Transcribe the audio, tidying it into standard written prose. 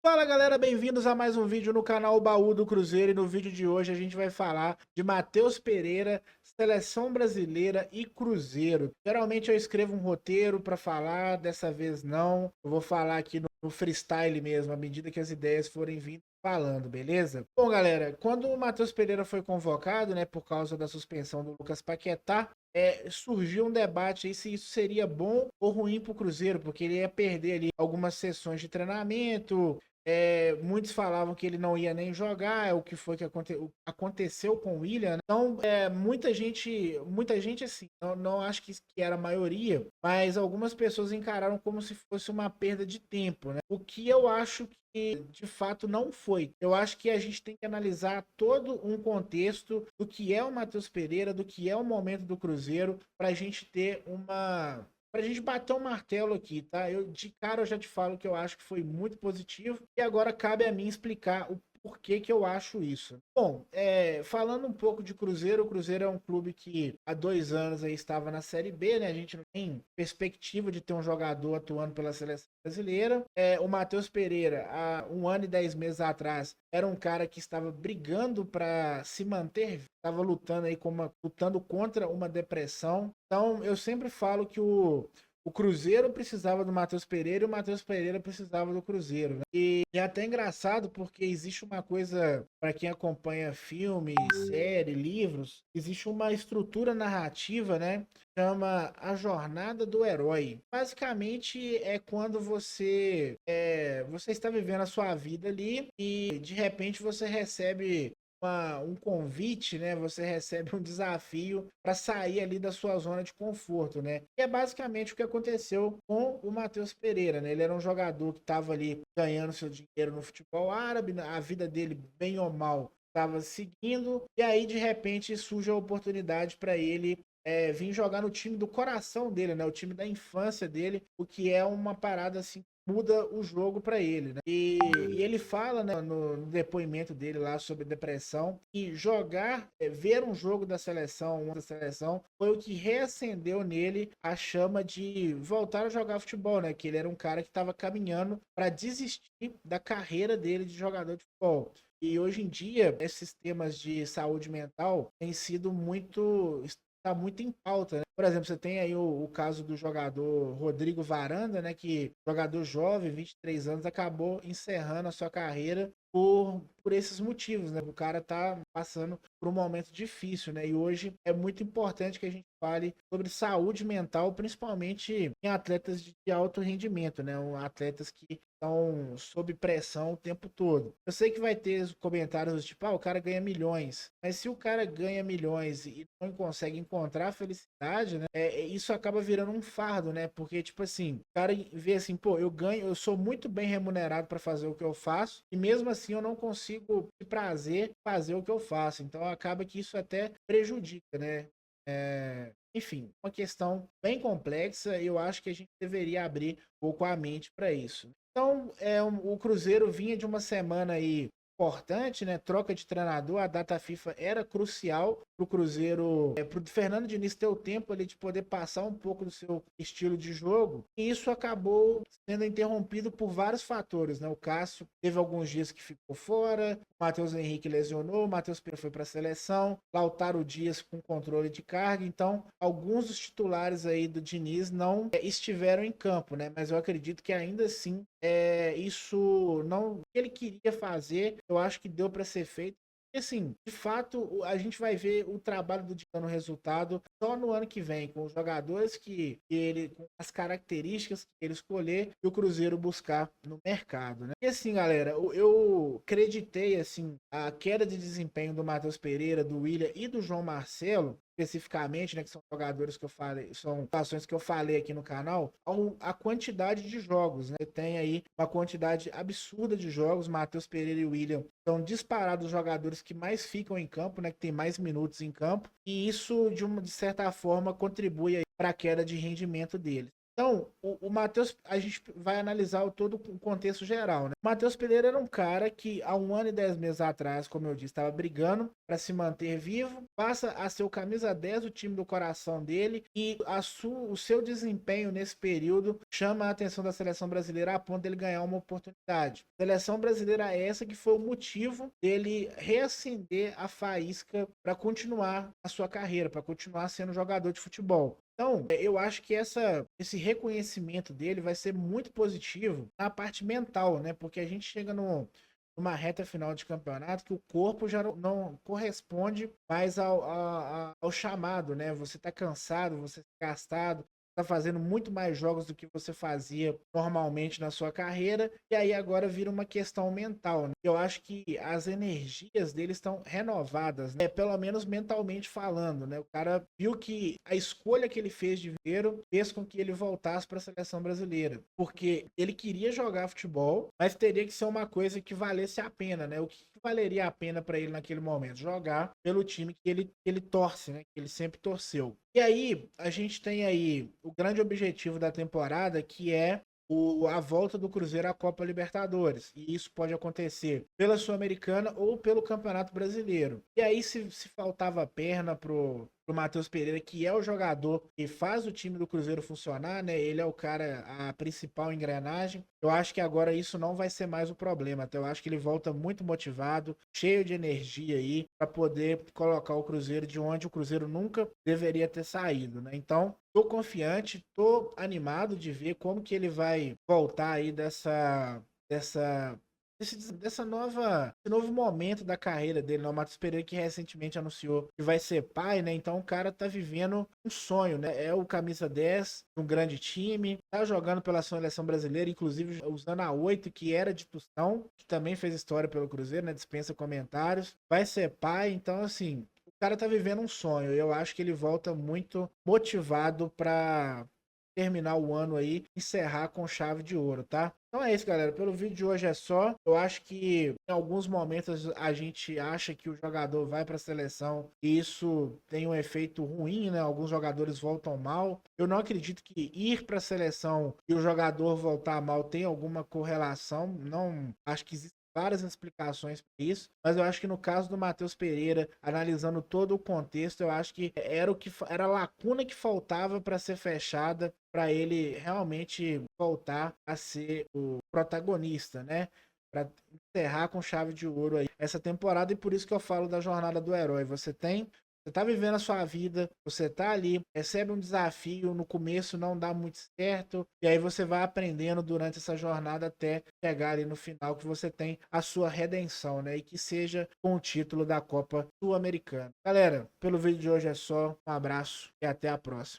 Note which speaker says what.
Speaker 1: Fala galera, bem-vindos a mais um vídeo no canal Baú do Cruzeiro e no vídeo de hoje a gente vai falar de Matheus Pereira, Seleção Brasileira e Cruzeiro. Geralmente eu escrevo um roteiro para falar, dessa vez não. Eu vou falar aqui no freestyle mesmo, à medida que as ideias forem vindo falando, beleza? Bom galera, quando o Matheus Pereira foi convocado, né, por causa da suspensão do Lucas Paquetá, surgiu um debate aí se isso seria bom ou ruim para o Cruzeiro, porque ele ia perder ali algumas sessões de treinamento. Muitos falavam que ele não ia nem jogar, é o que foi que aconteceu com o William, né? Então, muita gente assim, não acho que era a maioria, mas algumas pessoas encararam como se fosse uma perda de tempo, né? O que eu acho que de fato não foi. Eu acho que a gente tem que analisar todo um contexto do que é o Matheus Pereira, do que é o momento do Cruzeiro, para a gente ter uma pra gente bater um martelo aqui, tá? De cara eu já te falo que eu acho que foi muito positivo e agora cabe a mim explicar o porquê que eu acho isso. Bom, falando um pouco de Cruzeiro, o Cruzeiro é um clube que há 2 anos aí estava na Série B, né? A gente não tem perspectiva de ter um jogador atuando pela seleção brasileira. O Matheus Pereira, há 1 ano e 10 meses atrás, era um cara que estava brigando para se manter, estava lutando aí lutando contra uma depressão. Então, eu sempre falo que o Cruzeiro precisava do Matheus Pereira e o Matheus Pereira precisava do Cruzeiro, né? E é até engraçado porque existe uma coisa, para quem acompanha filme, série, livros, existe uma estrutura narrativa, né? Chama A Jornada do Herói. Basicamente é quando você está vivendo a sua vida ali e de repente você recebe um convite, né? Você recebe um desafio para sair ali da sua zona de conforto, né? E é basicamente o que aconteceu com o Matheus Pereira, né? Ele era um jogador que estava ali ganhando seu dinheiro no futebol árabe, a vida dele, bem ou mal, estava seguindo, e aí de repente surge a oportunidade para ele vir jogar no time do coração dele, né? O time da infância dele, o que é uma parada assim muda o jogo para ele, né? E ele fala, né, no depoimento dele lá sobre depressão que ver um jogo da seleção, foi o que reacendeu nele a chama de voltar a jogar futebol, né? Que ele era um cara que estava caminhando para desistir da carreira dele de jogador de futebol. E hoje em dia, esses temas de saúde mental têm sido está muito em pauta, né? Por exemplo, você tem aí o caso do jogador Rodrigo Varanda, né? Que jogador jovem, 23 anos, acabou encerrando a sua carreira por esses motivos, né? O cara tá passando por um momento difícil, né? E hoje é muito importante que a gente fale sobre saúde mental, principalmente em atletas de alto rendimento, né? Atletas que estão sob pressão o tempo todo. Eu sei que vai ter comentários do tipo, o cara ganha milhões, mas se o cara ganha milhões e não consegue encontrar felicidade, né? Isso acaba virando um fardo, né? Porque, tipo assim, o cara vê assim, pô, eu sou muito bem remunerado para fazer o que eu faço, e mesmo assim eu não consigo de prazer fazer o que eu faço. Então acaba que isso até prejudica, né? Enfim, uma questão bem complexa e eu acho que a gente deveria abrir um pouco a mente para isso. Então, o Cruzeiro vinha de uma semana aí importante, né? Troca de treinador, a data FIFA era crucial para o Cruzeiro, para o Fernando Diniz ter o tempo ali de poder passar um pouco do seu estilo de jogo, e isso acabou sendo interrompido por vários fatores, né? O Cássio teve alguns dias que ficou fora, o Matheus Henrique lesionou, o Matheus Pereira foi para a seleção, Lautaro Dias com controle de carga, então alguns dos titulares aí do Diniz não estiveram em campo, né? Mas eu acredito que ainda assim isso não o que ele queria fazer, eu acho que deu para ser feito. E assim, de fato, a gente vai ver o trabalho do Diniz no resultado só no ano que vem, com os jogadores com as características que ele escolher e o Cruzeiro buscar no mercado, né? E assim, galera, eu acreditei assim a queda de desempenho do Matheus Pereira, do William e do João Marcelo especificamente, né, que são jogadores que eu falei, são ações que eu falei aqui no canal, a quantidade de jogos, né? Tem aí uma quantidade absurda de jogos. Matheus Pereira e William são disparados os jogadores que mais ficam em campo, né, que tem mais minutos em campo, e isso de certa forma contribui para a queda de rendimento deles. Então, o Matheus, a gente vai analisar todo o contexto geral, né? O Matheus Pereira era um cara que há 1 ano e 10 meses atrás, como eu disse, estava brigando para se manter vivo, passa a ser o camisa 10 do time do coração dele e o seu desempenho nesse período chama a atenção da seleção brasileira a ponto dele ganhar uma oportunidade. Seleção brasileira essa que foi o motivo dele reacender a faísca para continuar a sua carreira, para continuar sendo jogador de futebol. Então, eu acho que esse reconhecimento dele vai ser muito positivo na parte mental, né? Porque a gente chega numa reta final de campeonato que o corpo já não corresponde mais ao chamado, né? Você tá cansado, você tá gastado, tá fazendo muito mais jogos do que você fazia normalmente na sua carreira, e aí agora vira uma questão mental, né? Eu acho que as energias dele estão renovadas, né? Pelo menos mentalmente falando, né? O cara viu que a escolha que ele fez de dinheiro fez com que ele voltasse para a seleção brasileira, porque ele queria jogar futebol, mas teria que ser uma coisa que valesse a pena, né? O que valeria a pena para ele naquele momento? Jogar pelo time que ele torce, né? Que ele sempre torceu. E aí, a gente tem aí o grande objetivo da temporada, que é a volta do Cruzeiro à Copa Libertadores. E isso pode acontecer pela Sul-Americana ou pelo Campeonato Brasileiro. E aí, se faltava perna pro Matheus Pereira, que é o jogador que faz o time do Cruzeiro funcionar, né? Ele é o cara, a principal engrenagem. Eu acho que agora isso não vai ser mais o problema. Até eu acho que ele volta muito motivado, cheio de energia aí, para poder colocar o Cruzeiro de onde o Cruzeiro nunca deveria ter saído, né? Então, tô confiante, tô animado de ver como que ele vai voltar aí esse novo momento da carreira dele, né? O Matheus Pereira que recentemente anunciou que vai ser pai, né? Então o cara tá vivendo um sonho, né? É o camisa 10 de um grande time, tá jogando pela seleção brasileira, inclusive usando a 8 que era de Tostão, que também fez história pelo Cruzeiro, né? Dispensa comentários. Vai ser pai, então assim, o cara tá vivendo um sonho. Eu acho que ele volta muito motivado para terminar o ano aí, encerrar com chave de ouro, tá? Então é isso, galera. Pelo vídeo de hoje é só. Eu acho que em alguns momentos a gente acha que o jogador vai para a seleção e isso tem um efeito ruim, né? Alguns jogadores voltam mal. Eu não acredito que ir para a seleção e o jogador voltar mal tem alguma correlação. Não acho que existe várias explicações para isso, mas eu acho que no caso do Matheus Pereira, analisando todo o contexto, eu acho que era a lacuna que faltava para ser fechada para ele realmente voltar a ser o protagonista, né? Para encerrar com chave de ouro aí essa temporada, e por isso que eu falo da jornada do herói. Você tá vivendo a sua vida, você tá ali, recebe um desafio, no começo não dá muito certo, e aí você vai aprendendo durante essa jornada até chegar ali no final que você tem a sua redenção, né? E que seja com o título da Copa Sul-Americana. Galera, pelo vídeo de hoje é só, um abraço e até a próxima.